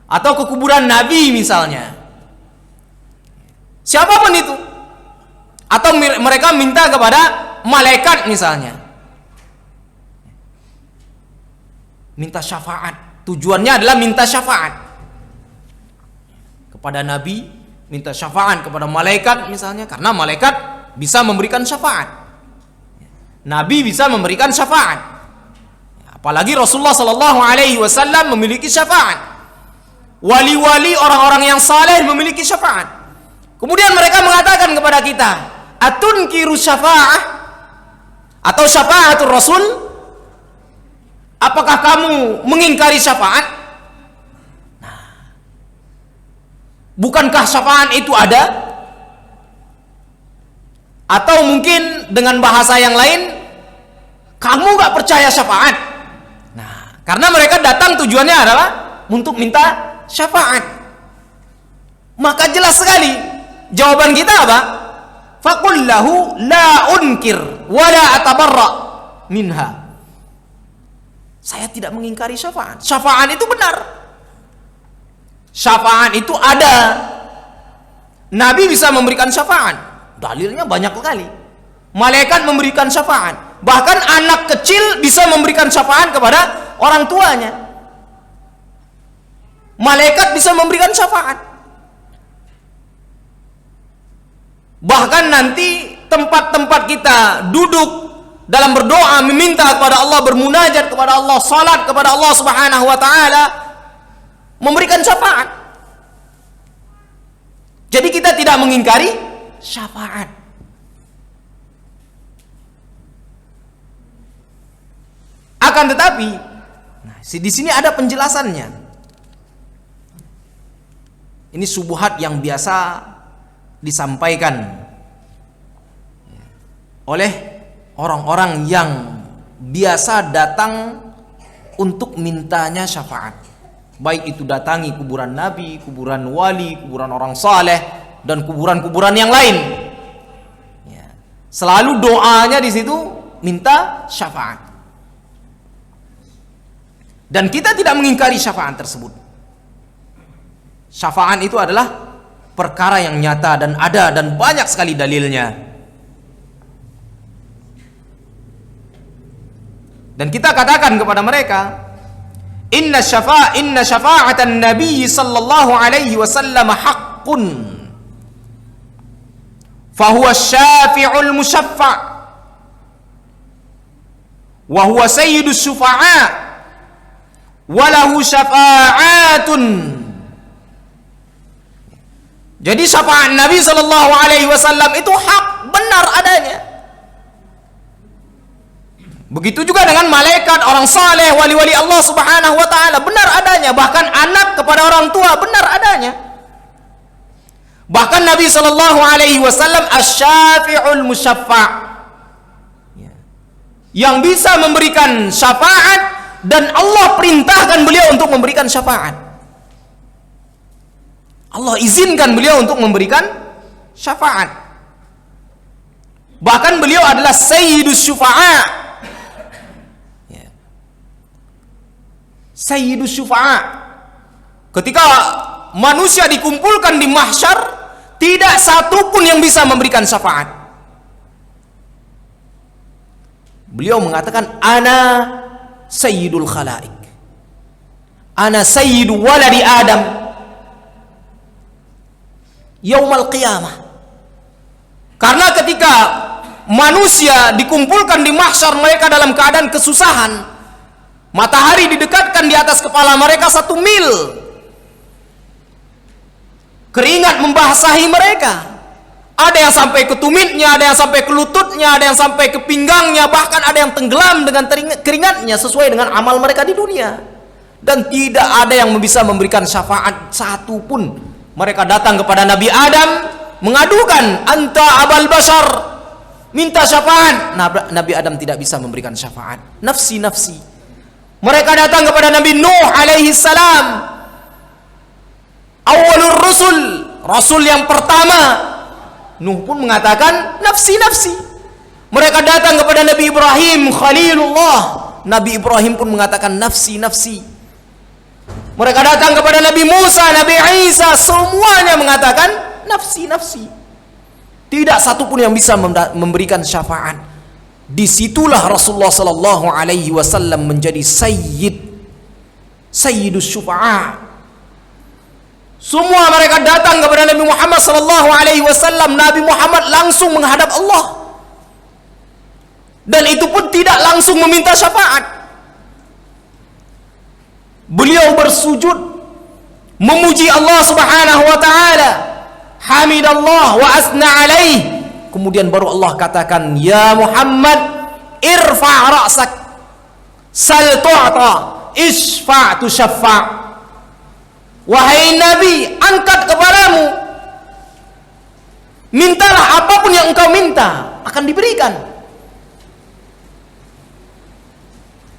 Speaker 2: atau ke kuburan nabi misalnya, siapapun itu, atau mereka minta kepada malaikat misalnya, minta syafaat. Tujuannya adalah minta syafaat kepada nabi, minta syafaat kepada malaikat misalnya, karena malaikat bisa memberikan syafaat, nabi bisa memberikan syafaat. Apalagi Rasulullah sallallahu alaihi wasallam memiliki syafaat. Wali-wali orang-orang yang saleh memiliki syafaat. Kemudian mereka mengatakan kepada kita, atunkiru syafa'ah atau syafa'atul Rasul? Apakah kamu mengingkari syafaat? Nah, bukankah syafaat itu ada? Atau mungkin dengan bahasa yang lain, kamu gak percaya syafaat? Nah, karena mereka datang tujuannya adalah untuk minta syafaat. Maka jelas sekali jawaban kita apa? Faqul lahu la unkir wa la atabarra minha. Saya tidak mengingkari syafaat. Syafaat itu benar. Syafaat itu ada. Nabi bisa memberikan syafaat. Dalilnya banyak sekali. Malaikat memberikan syafaat. Bahkan anak kecil bisa memberikan syafaat kepada orang tuanya. Malaikat bisa memberikan syafaat. Bahkan nanti tempat-tempat kita duduk dalam berdoa, meminta kepada Allah, bermunajat kepada Allah, salat kepada Allah Subhanahu wa taala, memberikan syafaat. Jadi kita tidak mengingkari syafaat. Akan tetapi, di sini ada penjelasannya. Ini subuhat yang biasa disampaikan oleh orang-orang yang biasa datang untuk mintanya syafaat. Baik itu datangi kuburan Nabi, kuburan wali, kuburan orang saleh, dan kuburan-kuburan yang lain. Selalu doanya di situ minta syafaat. Dan kita tidak mengingkari syafaat tersebut. Syafaat itu adalah perkara yang nyata dan ada dan banyak sekali dalilnya. Dan kita katakan kepada mereka, inna syafa'atan Nabi sallallahu alaihi wasallam haqqun. Fahuwa syafi'ul musyaffa' wa huwa sayyidus syufa'a walahu syafa'atun. Jadi syafaat Nabi sallallahu alaihi wasallam itu hak, benar adanya. Begitu juga dengan malaikat, orang saleh, wali-wali Allah Subhanahu wa taala, benar adanya. Bahkan anak kepada orang tua benar adanya. Bahkan Nabi sallallahu alaihi wasallam asy-syafi'ul musyaffa', yang bisa memberikan syafaat, dan Allah perintahkan beliau untuk memberikan syafaat. Allah izinkan beliau untuk memberikan syafaat. Bahkan beliau adalah sayyidus syufa'a. Sayyidus syufa'a. Ketika manusia dikumpulkan di mahsyar, tidak satu pun yang bisa memberikan syafaat. Beliau mengatakan, ana sayyidul khalaik, ana sayyidu waladi Adam yaumal qiyamah. Karena ketika manusia dikumpulkan di mahsyar, mereka dalam keadaan kesusahan, matahari didekatkan di atas kepala mereka 1 mil, keringat membasahi mereka, ada yang sampai ke tumitnya, ada yang sampai ke lututnya, ada yang sampai ke pinggangnya, bahkan ada yang tenggelam dengan keringatnya sesuai dengan amal mereka di dunia. Dan tidak ada yang bisa memberikan syafaat satu pun. Mereka datang kepada Nabi Adam mengadukan, anta abal bashar, minta syafaat. Nabi Adam tidak bisa memberikan syafaat. Nafsi nafsi. Mereka datang kepada Nabi Nuh alaihi salam, awalur rusul, rasul yang pertama. Nuh pun mengatakan nafsi nafsi. Mereka datang kepada Nabi Ibrahim Khalilullah, Nabi Ibrahim pun mengatakan nafsi nafsi. Mereka datang kepada Nabi Musa, Nabi Isa, semuanya mengatakan nafsi nafsi. Tidak satu pun yang bisa memberikan syafaat. Disitulah Rasulullah sallallahu alaihi wasallam menjadi sayyidus syufa'a. Semua mereka datang kepada Nabi Muhammad sallallahu alaihi wasallam. Nabi Muhammad langsung menghadap Allah, dan itu pun tidak langsung meminta syafaat. beliau bersujud memuji Allah Subhanahu wa taala, hamidallah wa asna alaih. Kemudian baru Allah katakan, ya Muhammad, irfa' ra'sak, sal tu'ta, isfa' tusyaffa'. Wahai Nabi, angkat kepadamu, mintalah apapun yang engkau minta, akan diberikan.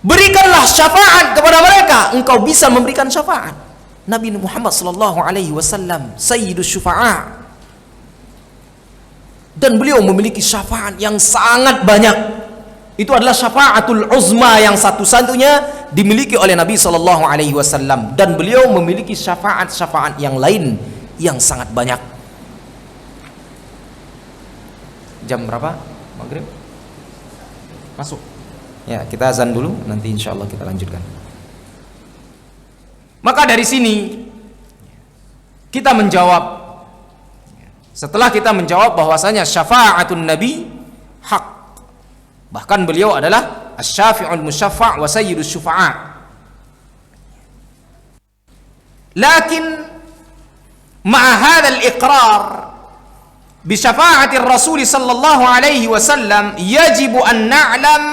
Speaker 2: Berikanlah syafaat kepada mereka, engkau bisa memberikan syafaat. Nabi Muhammad sallallahu alaihi wasallam sayyidus syufa'a, dan beliau memiliki syafaat yang sangat banyak. Itu adalah syafaatul uzma yang satu-satunya dimiliki oleh Nabi sallallahu alaihi wasallam, dan beliau memiliki syafaat-syafaat yang lain yang sangat banyak. Jam berapa? Maghrib? Masuk. Ya, kita azan dulu, nanti insyaallah kita lanjutkan. Maka dari sini kita menjawab, setelah kita menjawab bahwasanya syafaatun Nabi hak, bahkan beliau adalah asy-syafi'ul musyaffa' wa sayyidus syufa'a. Lakin ma'a hadzal iqrar bi syafa'ati Rasul sallallahu alaihi wasallam yajibu an na'lam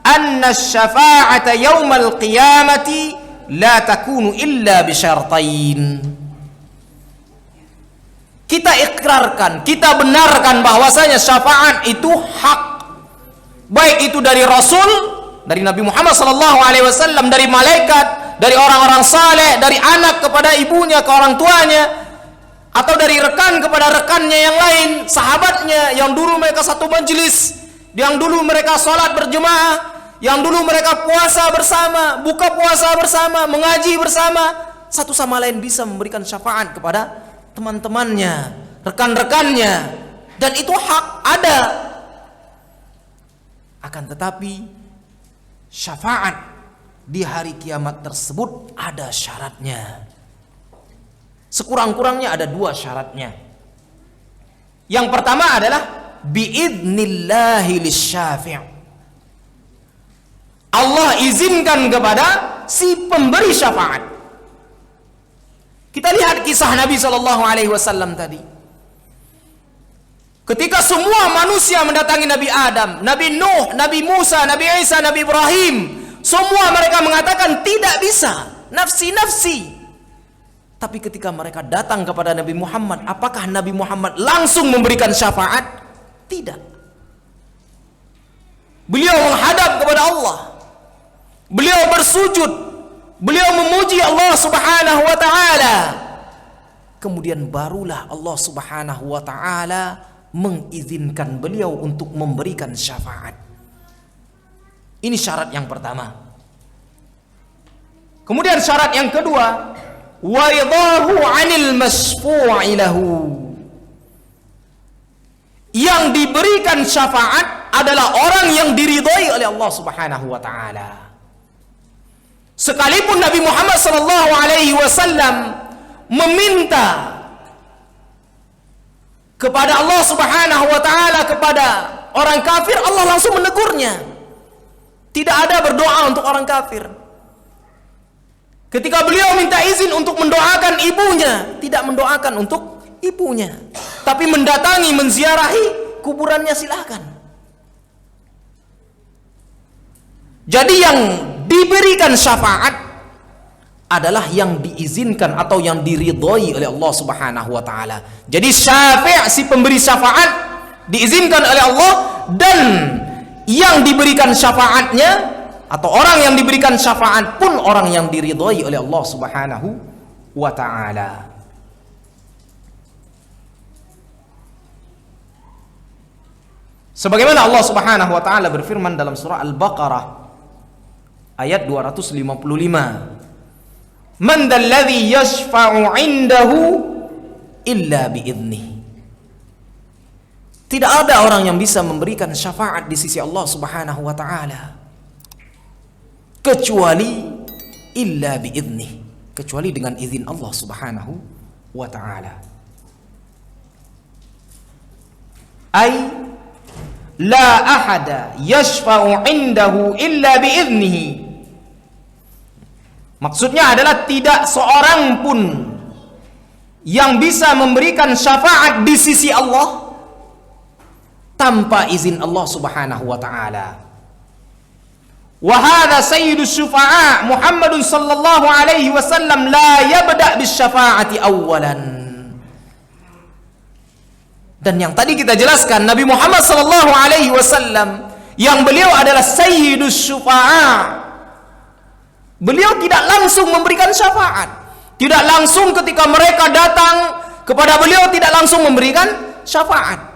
Speaker 2: anna asy-syafa'ata yaumal qiyamati la takunu illa bi syartain. Kita ikrarkan, kita benarkan bahwasanya syafaat itu hak, baik itu dari Rasul, dari Nabi Muhammad SAW, dari malaikat, dari orang-orang saleh, dari anak kepada ibunya, ke orang tuanya, atau dari rekan kepada rekannya yang lain, sahabatnya yang dulu mereka satu majelis, yang dulu mereka sholat berjemaah, yang dulu mereka puasa bersama, buka puasa bersama, mengaji bersama, satu sama lain bisa memberikan syafaat kepada teman-temannya, rekan-rekannya, dan itu hak ada. Akan tetapi syafaat di hari kiamat tersebut ada syaratnya. Sekurang-kurangnya ada dua syaratnya. Yang pertama adalah biidnillahi lisyafi'. Allah izinkan kepada si pemberi syafaat. Kita lihat kisah Nabi SAW tadi. Ketika semua manusia mendatangi Nabi Adam, Nabi Nuh, Nabi Musa, Nabi Isa, Nabi Ibrahim, semua mereka mengatakan tidak bisa, nafsi-nafsi. Tapi ketika mereka datang kepada Nabi Muhammad, apakah Nabi Muhammad langsung memberikan syafaat? Tidak. Beliau menghadap kepada Allah, beliau bersujud, beliau memuji Allah Subhanahu wa ta'ala. Kemudian barulah Allah Subhanahu wa ta'ala mengizinkan beliau untuk memberikan syafaat. Ini syarat yang pertama. Kemudian syarat yang kedua, wa ridahu 'anil masfu'i lahu. Yang diberikan syafaat adalah orang yang diridhai oleh Allah Subhanahu wa ta'ala. Sekalipun Nabi Muhammad sallallahu alaihi wasallam meminta kepada Allah Subhanahu wa ta'ala kepada orang kafir, Allah langsung menegurnya. Tidak ada berdoa untuk orang kafir. Ketika beliau minta izin untuk mendoakan ibunya, tidak mendoakan untuk ibunya, tapi mendatangi, menziarahi kuburannya, silahkan. Jadi yang diberikan syafaat adalah yang diizinkan atau yang diridhoi oleh Allah Subhanahu wa ta'ala. Jadi syafi', si pemberi syafaat, diizinkan oleh Allah, dan yang diberikan syafaatnya atau orang yang diberikan syafaat pun orang yang diridhoi oleh Allah Subhanahu wa ta'ala. Sebagaimana Allah Subhanahu wa ta'ala berfirman dalam surah Al-Baqarah ayat 255, man dzalladzi yashfa'u 'indahu illa bi'idnih. Tidak ada orang yang bisa memberikan syafaat di sisi Allah Subhanahu wa ta'ala kecuali illa bi'idnih, kecuali dengan izin Allah Subhanahu wa ta'ala. Ay la ahada yashfa'u 'indahu illa bi'idnihi. Maksudnya adalah tidak seorang pun yang bisa memberikan syafaat di sisi Allah tanpa izin Allah Subhanahu wa taala. Wa hadza sayyidus syufa'a Muhammadun sallallahu alaihi wasallam la yabda bis syafaati awwalan. Dan yang tadi kita jelaskan, Nabi Muhammad sallallahu alaihi wasallam yang beliau adalah sayyidus syufa'a, beliau tidak langsung memberikan syafaat, tidak langsung ketika mereka datang kepada beliau tidak langsung memberikan syafaat.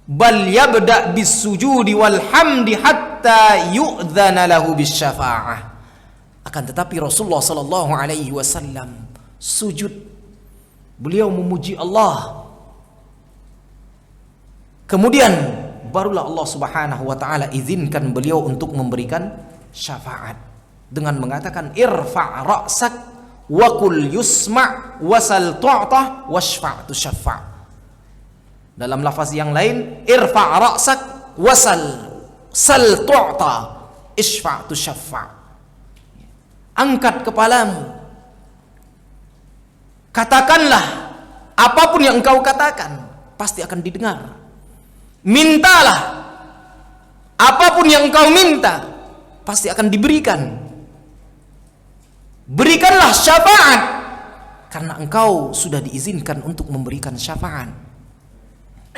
Speaker 2: Bal yabda bis sujudi wal hamdi hatta yu'dzana lahu bis syafa'ah. Akan tetapi Rasulullah sallallahu alaihi wasallam sujud, beliau memuji Allah. Kemudian barulah Allah Subhanahu wa taala izinkan beliau untuk memberikan syafaat dengan mengatakan irfa' ra'sak wa qul yusma' wasal tu'ta washfa' tushaffa'. Dalam lafaz yang lain irfa' ra'sak wasal sal tu'ta ishfa' tushaffa'. Angkat kepalamu, katakanlah apapun yang engkau katakan pasti akan didengar. Mintalah apapun yang engkau minta pasti akan diberikan. Berikanlah syafaat karena engkau sudah diizinkan untuk memberikan syafaat.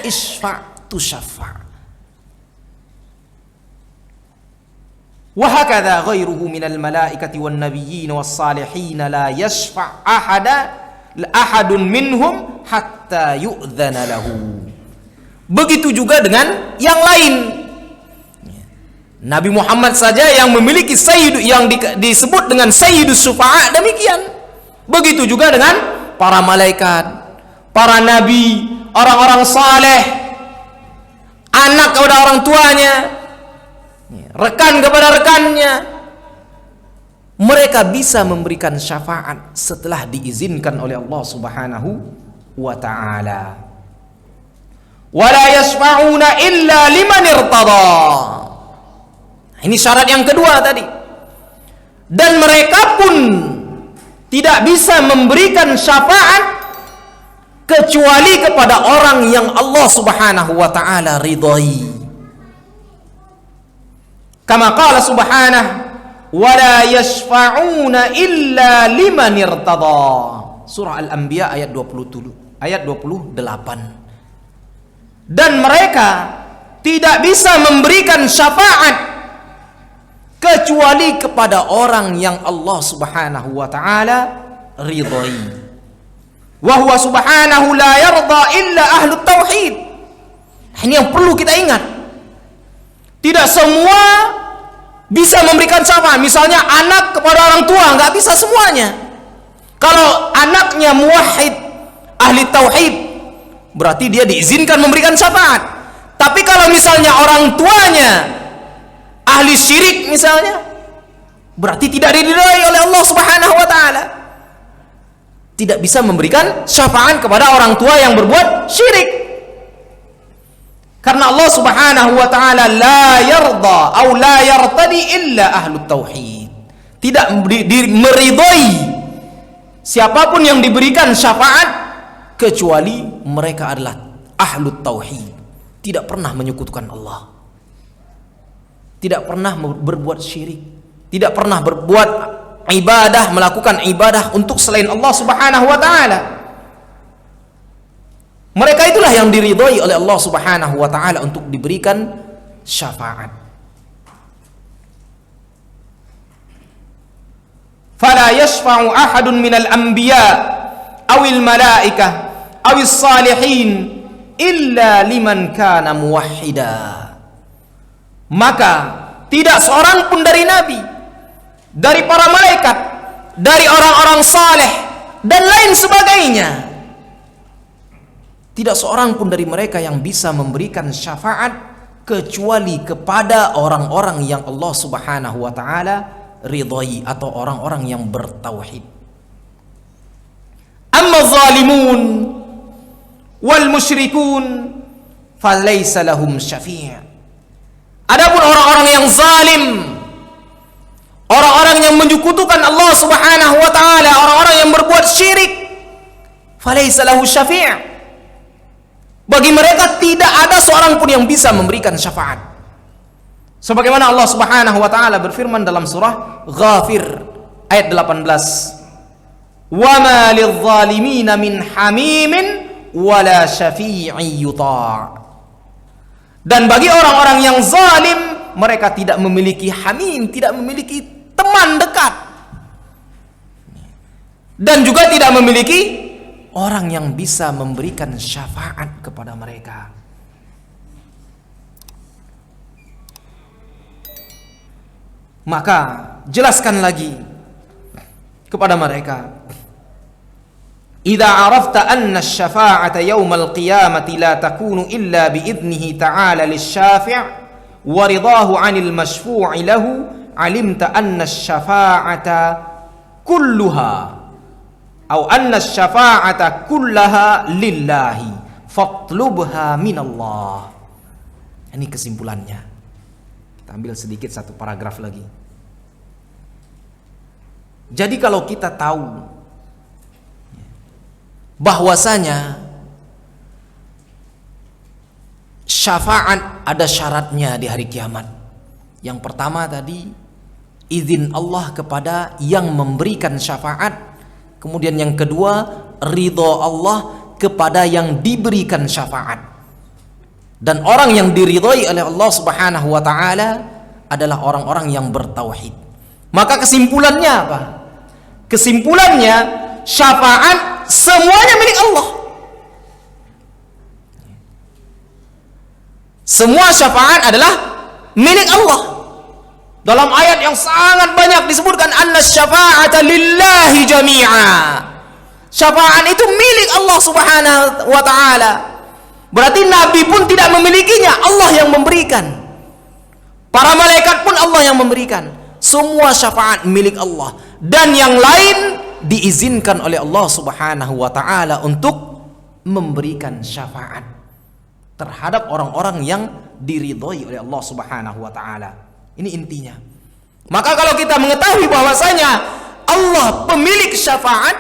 Speaker 2: Isfa' tu syafa'. Wa hakadha ghairuhu minal malaikati wan nabiyyin was salihin la yashfa' ahadun minhum hatta yu'dzana lahu. Begitu juga dengan yang lain. Nabi Muhammad saja yang memiliki sayyid yang disebut dengan sayyidus syufa'a demikian. Begitu juga dengan para malaikat, para nabi, orang-orang saleh, anak kepada orang tuanya, rekan kepada rekannya. Mereka bisa memberikan syafaat setelah diizinkan oleh Allah Subhanahu wa taala. Wala yashfa'una illa liman irtada. Ini syarat yang kedua tadi. Dan mereka pun tidak bisa memberikan syafaat kecuali kepada orang yang Allah Subhanahu wa taala ridhai. Kama qala subhanahu wala yashfa'una illa liman irtada. Surah Al-Anbiya ayat 28. Dan mereka tidak bisa memberikan syafaat kecuali kepada orang yang Allah Subhanahu wa taala ridhai. Wa huwa subhanahu la yarda illa ahlut tauhid. Ini yang perlu kita ingat. Tidak semua bisa memberikan syafaat. Misalnya anak kepada orang tua, nggak bisa semuanya. Kalau anaknya muwahhid, ahli tauhid, berarti dia diizinkan memberikan syafaat. Tapi kalau misalnya orang tuanya ahli syirik misalnya, berarti tidak diridhai oleh Allah Subhanahu wa taala. Tidak bisa memberikan syafaat kepada orang tua yang berbuat syirik. Karena Allah Subhanahu wa taala la yarda atau la yartadi illa ahlut tauhid. Tidak meridhai siapapun yang diberikan syafaat kecuali mereka adalah ahlut tauhid, tidak pernah menyekutukan Allah, tidak pernah berbuat syirik, tidak pernah berbuat ibadah, melakukan ibadah untuk selain Allah Subhanahu wa taala. Mereka itulah yang diridhai oleh Allah Subhanahu wa taala untuk diberikan syafaat. Fala yashfa'u ahadun minal anbiya awil malaikah awis salihin illa liman kana muwahhida. Maka tidak seorang pun dari nabi, dari para malaikat, dari orang-orang saleh dan lain sebagainya, tidak seorang pun dari mereka yang bisa memberikan syafaat kecuali kepada orang-orang yang Allah Subhanahu wa taala ridhai atau orang-orang yang bertauhid. Amma zalimun wal musyrikun falaysa lahum syafi'. Adapun orang-orang yang zalim, orang-orang yang menyekutukan Allah Subhanahu wa taala, orang-orang yang berbuat syirik, falaysa lahu syafi'. Bagi mereka tidak ada seorang pun yang bisa memberikan syafaat. Sebagaimana Allah Subhanahu wa taala berfirman dalam surah Ghafir ayat 18. Wa ma lidh-dhalimin min hamimin wala syafi'i yuta'. Dan bagi orang-orang yang zalim, mereka tidak memiliki hamim, tidak memiliki teman dekat, dan juga tidak memiliki orang yang bisa memberikan syafaat kepada mereka. Maka jelaskan lagi kepada mereka, idza arafta anna asy-syafa'ata yaumal qiyamati la takunu illa bi idnihi ta'ala lisy-syafi' wa ridahu 'anil masyfu'i lahu, 'alimta anna asy-syafa'ata kulluha atau anna asy-syafa'ata kullaha lillahi fatlubha minallah. Ini kesimpulannya. Kita ambil sedikit satu paragraf lagi. Jadi kalau kita tahu bahwasanya syafaat ada syaratnya di hari kiamat. Yang pertama tadi, izin Allah kepada yang memberikan syafaat. Kemudian yang kedua, ridho Allah kepada yang diberikan syafaat. Dan orang yang diridhoi oleh Allah Subhanahu wa taala adalah orang-orang yang bertauhid. Maka kesimpulannya apa? Kesimpulannya, syafaat semuanya milik Allah. Semua syafaat adalah milik Allah. Dalam ayat yang sangat banyak disebutkan anna syafa'ata lillahi jami'a. Syafaat itu milik Allah Subhanahu wa taala. Berarti Nabi pun tidak memilikinya, Allah yang memberikan. Para malaikat pun Allah yang memberikan. Semua syafaat milik Allah, dan yang lain diizinkan oleh Allah Subhanahu wa taala untuk memberikan syafaat terhadap orang-orang yang diridhoi oleh Allah Subhanahu wa taala. Ini intinya. Maka kalau kita mengetahui bahwasanya Allah pemilik syafaat,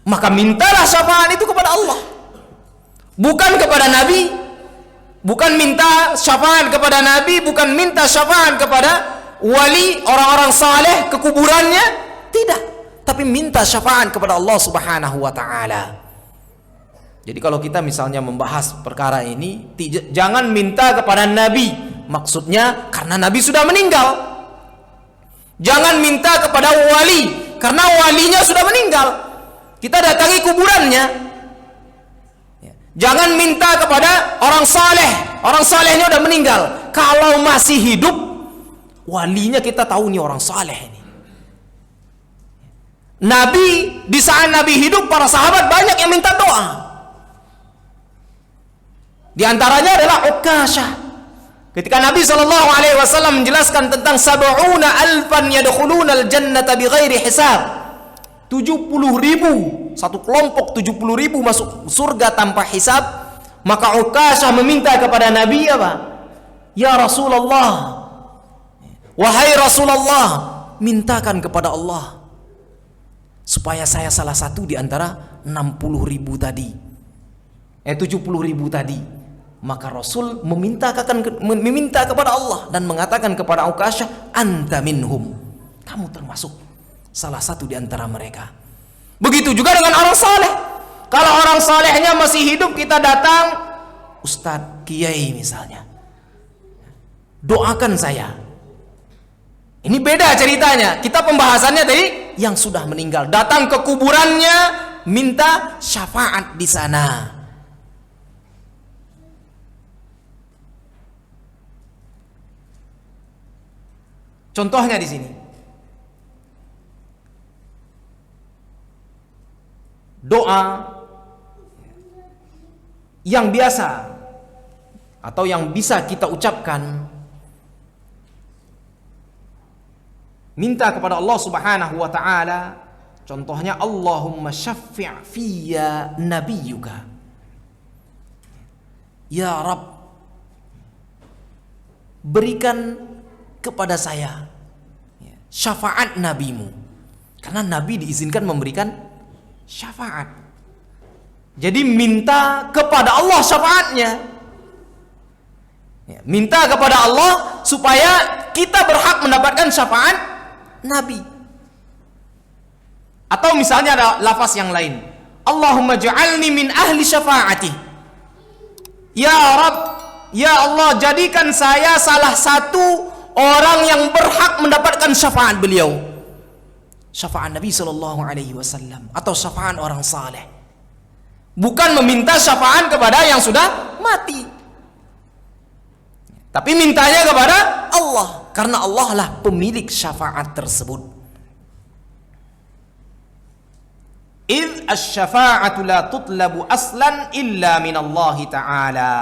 Speaker 2: maka mintalah syafaat itu kepada Allah, bukan kepada Nabi, bukan minta syafaat kepada Nabi, bukan minta syafaat kepada wali, orang-orang saleh ke kuburannya, tidak, tapi minta syafaat kepada Allah Subhanahu wa taala. Jadi kalau kita misalnya membahas perkara ini, jangan minta kepada Nabi, maksudnya karena Nabi sudah meninggal. Jangan minta kepada wali, karena walinya sudah meninggal, kita datangi kuburannya. Jangan minta kepada orang saleh, orang salehnya udah meninggal. Kalau masih hidup, walinya kita tahu nih orang saleh ini. Nabi, di saat Nabi hidup, para sahabat banyak yang minta doa. Di antaranya adalah Uqasyah. Ketika Nabi SAW menjelaskan tentang 70.000 yadkhulunal jannata bighairi hisab, 70.000, satu kelompok 70.000 masuk surga tanpa hisab. Maka Uqasyah meminta kepada Nabi apa? Ya Rasulullah, wahai Rasulullah, mintakan kepada Allah supaya saya salah satu di antara 60.000 tadi, 70.000 tadi. Maka Rasul meminta kepada Allah dan mengatakan kepada Uqasyah, anta minhum, kamu termasuk salah satu di antara mereka. Begitu juga dengan orang saleh. Kalau orang salehnya masih hidup, kita datang, Ustadz, Kiai misalnya, doakan saya. Ini beda ceritanya. Kita pembahasannya tadi yang sudah meninggal, datang ke kuburannya, minta syafaat di sana. Contohnya di sini, doa yang biasa atau yang bisa kita ucapkan, minta kepada Allah Subhanahu wa taala. Contohnya, Allahumma syaffi' fiyya nabiyyuka. Ya Rabb, berikan kepada saya syafaat nabimu. Karena nabi diizinkan memberikan syafaat. Jadi minta kepada Allah syafaatnya. Ya, minta kepada Allah supaya kita berhak mendapatkan syafaat nabi. Atau misalnya ada lafaz yang lain, Allahumma ja'alni min ahli syafaati. Ya Rabb, ya Allah, jadikan saya salah satu orang yang berhak mendapatkan syafaat beliau. Syafaat Nabi sallallahu alaihi wasallam atau syafaat orang saleh. Bukan meminta syafaat kepada yang sudah mati. Tapi mintanya kepada Allah, karena Allah lah pemilik syafaat tersebut. Idh asy-syafa'atu la tutlabu aslan illa minallahi ta'ala.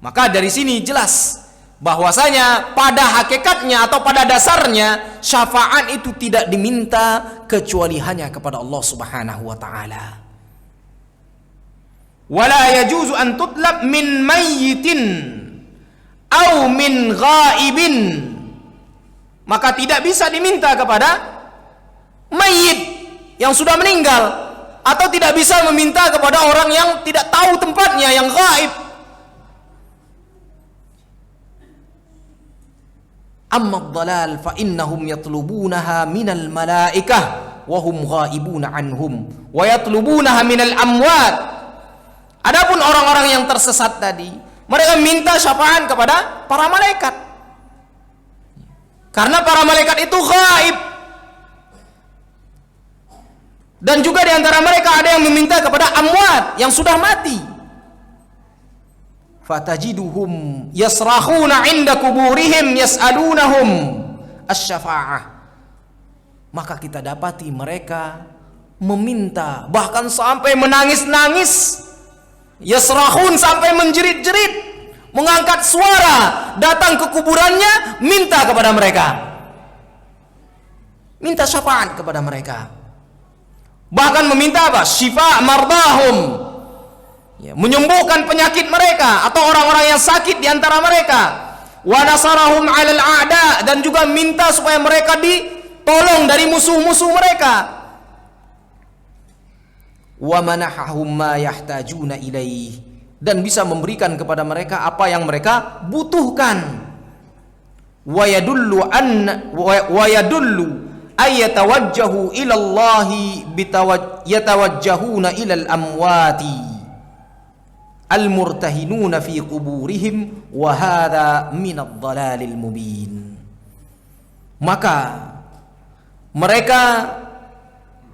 Speaker 2: Maka dari sini jelas bahwasanya pada hakikatnya atau pada dasarnya syafaat itu tidak diminta kecuali hanya kepada Allah Subhanahu wa taala. Wala yajuzu an tutlab min mayyitin aw min ghaibin. Maka tidak bisa diminta kepada mayit yang sudah meninggal, atau tidak bisa meminta kepada orang yang tidak tahu tempatnya, yang gaib. Amma ad-dhalal fa innahum yatlubunaha minal malaikah wa hum ghaibuna anhum wa yatlubunaha minal amwat. Adapun orang-orang yang tersesat tadi, mereka minta syafaat kepada para malaikat. Karena para malaikat itu gaib. Dan juga di antara mereka ada yang meminta kepada amwat yang sudah mati. Fatajiduhum yasrahuna 'inda kuburihim yas'alunahum asy-syafa'ah. Maka kita dapati mereka meminta, bahkan sampai menangis-nangis. Yasrahun, sampai menjerit-jerit, mengangkat suara, datang ke kuburannya minta kepada mereka. Minta syafaat kepada mereka. Bahkan meminta apa? Syifa mardahum, ya, menyembuhkan penyakit mereka atau orang-orang yang sakit di antara mereka. Wa nasarahum 'alal a'da, dan juga minta supaya mereka ditolong dari musuh-musuh mereka. Wa manahahum ma yahtajuna ilaih, dan bisa memberikan kepada mereka apa yang mereka butuhkan. Wa yadullu ayatawajjahu ilallahi yatawajjahuna ilal amwati al-murtahinuna fi quburihim wa hadha minad dhalalil mubin. Maka mereka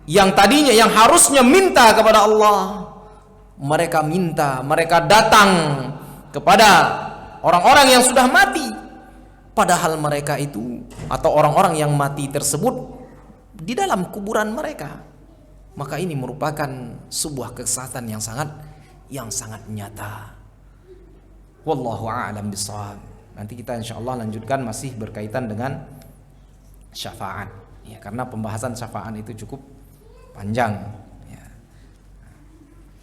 Speaker 2: yang tadinya, yang harusnya minta kepada Allah, mereka datang kepada orang-orang yang sudah mati, padahal mereka itu atau orang-orang yang mati tersebut di dalam kuburan mereka. Maka ini merupakan sebuah kesesatan yang sangat nyata. Wallahu a'lam bishawab. Nanti kita insyaallah lanjutkan masih berkaitan dengan syafaat, ya, karena pembahasan syafaat itu cukup panjang, ya.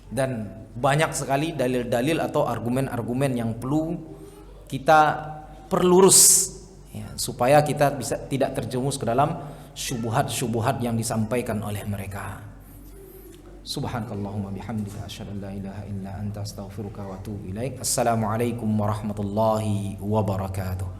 Speaker 2: Dan banyak sekali dalil-dalil atau argumen-argumen yang perlu kita perlurus, ya, supaya kita bisa tidak terjerumus ke dalam syubhat-syubhat yang disampaikan oleh mereka. Subhanakallahumma bihamdika asyhadu an la ilaha illa anta astaghfiruka wa atubu ilaik. Assalamualaikum warahmatullahi wabarakatuh.